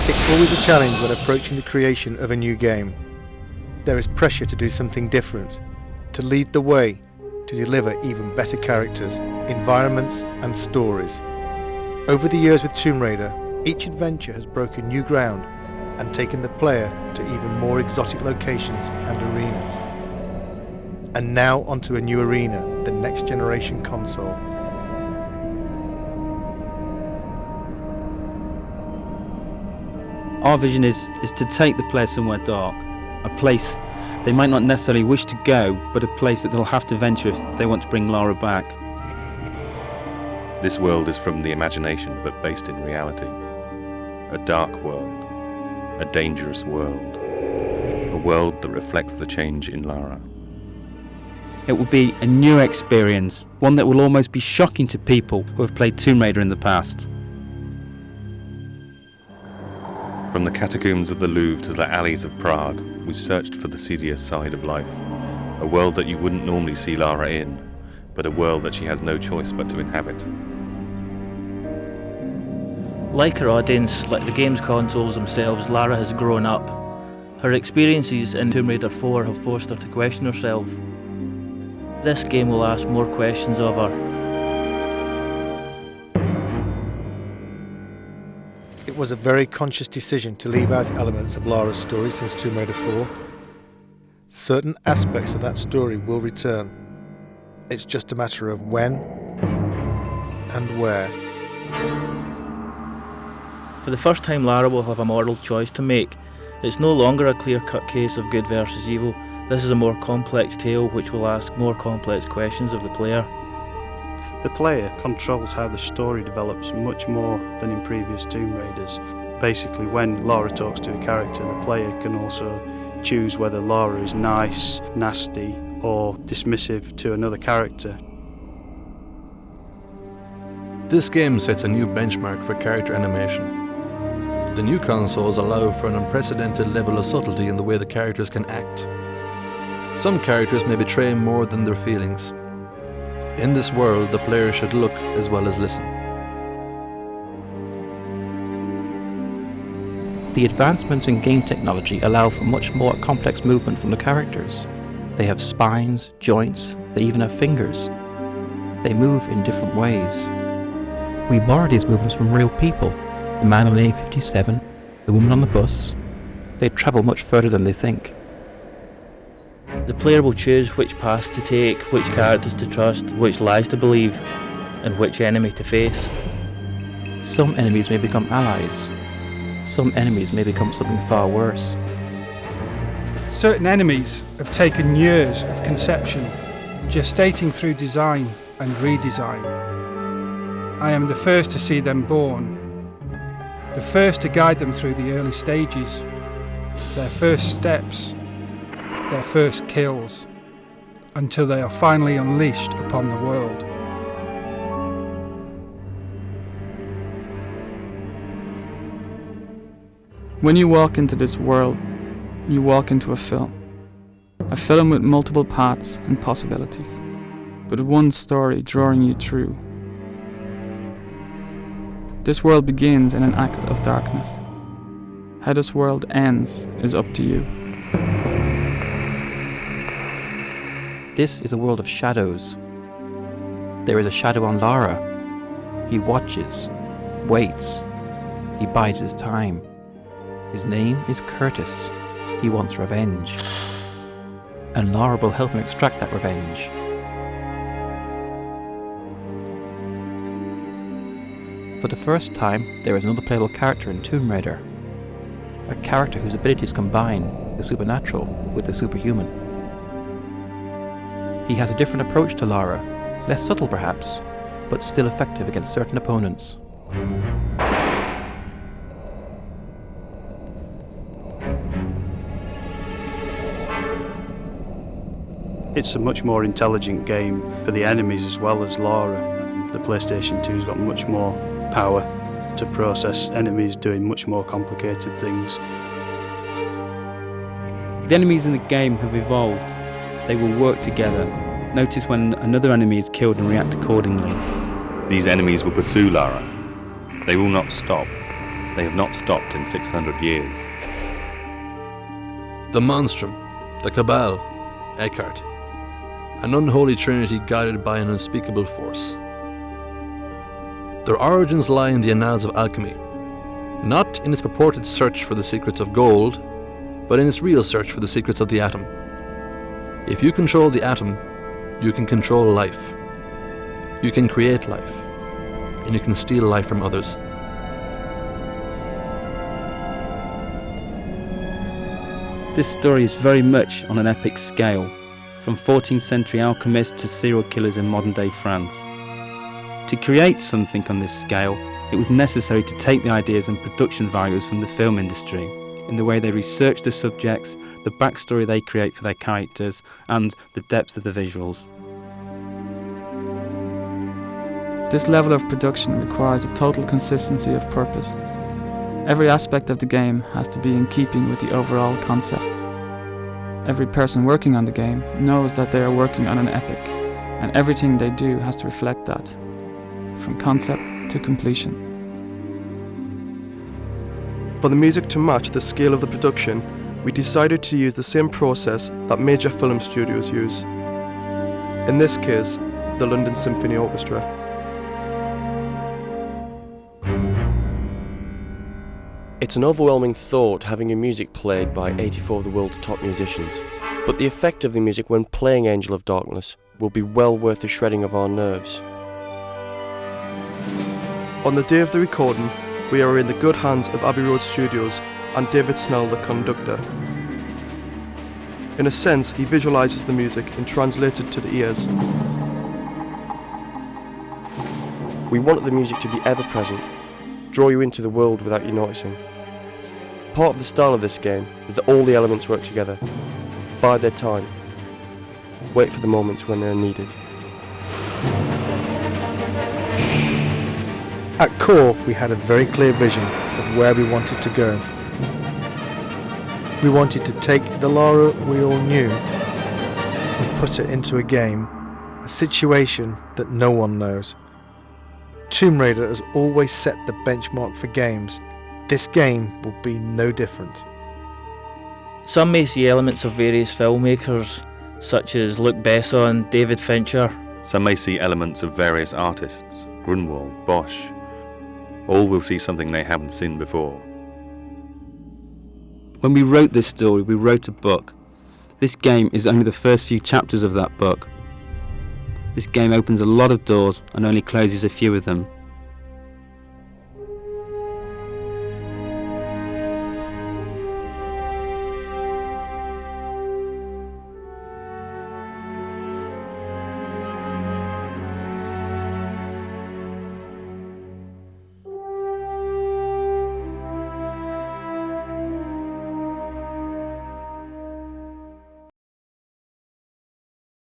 It's always a challenge when approaching the creation of a new game. There is pressure to do something different, to lead the way, to deliver even better characters, environments and stories. Over the years with Tomb Raider, each adventure has broken new ground and taken the player to even more exotic locations and arenas. And now onto a new arena, the next generation console. Our vision is to take the player somewhere dark, a place they might not necessarily wish to go, but a place that they'll have to venture if they want to bring Lara back. This world is from the imagination, but based in reality. A dark world, a dangerous world, a world that reflects the change in Lara. It will be a new experience, one that will almost be shocking to people who have played Tomb Raider in the past. From the catacombs of the Louvre to the alleys of Prague, we searched for the seedier side of life. A world that you wouldn't normally see Lara in, but a world that she has no choice but to inhabit. Like her audience, like the game's consoles themselves, Lara has grown up. Her experiences in Tomb Raider 4 have forced her to question herself. This game will ask more questions of her. It was a very conscious decision to leave out elements of Lara's story since Tomb Raider 4. Certain aspects of that story will return. It's just a matter of when and where. For the first time, Lara will have a moral choice to make. It's no longer a clear-cut case of good versus evil. This is a more complex tale which will ask more complex questions of the player. The player controls how the story develops much more than in previous Tomb Raiders. Basically, when Lara talks to a character, the player can also choose whether Lara is nice, nasty, or dismissive to another character. This game sets a new benchmark for character animation. The new consoles allow for an unprecedented level of subtlety in the way the characters can act. Some characters may betray more than their feelings. In this world, the player should look as well as listen. The advancements in game technology allow for much more complex movement from the characters. They have spines, joints, they even have fingers. They move in different ways. We borrow these movements from real people. The man on the A57, the woman on the bus. They travel much further than they think. The player will choose which paths to take, which characters to trust, which lies to believe, and which enemy to face. Some enemies may become allies. Some enemies may become something far worse. Certain enemies have taken years of conception, gestating through design and redesign. I am the first to see them born, the first to guide them through the early stages, their first steps, their first kills, until they are finally unleashed upon the world. When you walk into this world, you walk into a film with multiple paths and possibilities, but one story drawing you through. This world begins in an act of darkness. How this world ends is up to you. This is a world of shadows. There is a shadow on Lara. He watches, waits, he bides his time. His name is Curtis. He wants revenge. And Lara will help him extract that revenge. For the first time, there is another playable character in Tomb Raider. A character whose abilities combine the supernatural with the superhuman. He has a different approach to Lara, less subtle perhaps, but still effective against certain opponents. It's a much more intelligent game for the enemies as well as Lara. The PlayStation 2's got much more power to process enemies doing much more complicated things. The enemies in the game have evolved. They will work together. Notice when another enemy is killed and react accordingly. These enemies will pursue Lara. They will not stop. They have not stopped in 600 years. The Monstrum, the Cabal, Eckhart. An unholy trinity guided by an unspeakable force. Their origins lie in the annals of alchemy, not in its purported search for the secrets of gold, but in its real search for the secrets of the atom. If you control the atom, you can control life. You can create life, and you can steal life from others. This story is very much on an epic scale, from 14th century alchemists to serial killers in modern day France. To create something on this scale, it was necessary to take the ideas and production values from the film industry, in the way they research the subjects, the backstory they create for their characters, and the depth of the visuals. This level of production requires a total consistency of purpose. Every aspect of the game has to be in keeping with the overall concept. Every person working on the game knows that they are working on an epic, and everything they do has to reflect that, from concept to completion. For the music to match the scale of the production, we decided to use the same process that major film studios use. In this case, the London Symphony Orchestra. It's an overwhelming thought having your music played by 84 of the world's top musicians, but the effect of the music when playing Angel of Darkness will be well worth the shredding of our nerves. On the day of the recording, we are in the good hands of Abbey Road Studios and David Snell, the conductor. In a sense, he visualises the music and translates it to the ears. We wanted the music to be ever-present, draw you into the world without you noticing. Part of the style of this game is that all the elements work together, bide their time, wait for the moments when they are needed. At core, we had a very clear vision of where we wanted to go. We wanted to take the Lara we all knew and put it into a game, a situation that no one knows. Tomb Raider has always set the benchmark for games. This game will be no different. Some may see elements of various filmmakers, such as Luc Besson, David Fincher. Some may see elements of various artists, Grunwald, Bosch. All will see something they haven't seen before. When we wrote this story, we wrote a book. This game is only the first few chapters of that book. This game opens a lot of doors and only closes a few of them.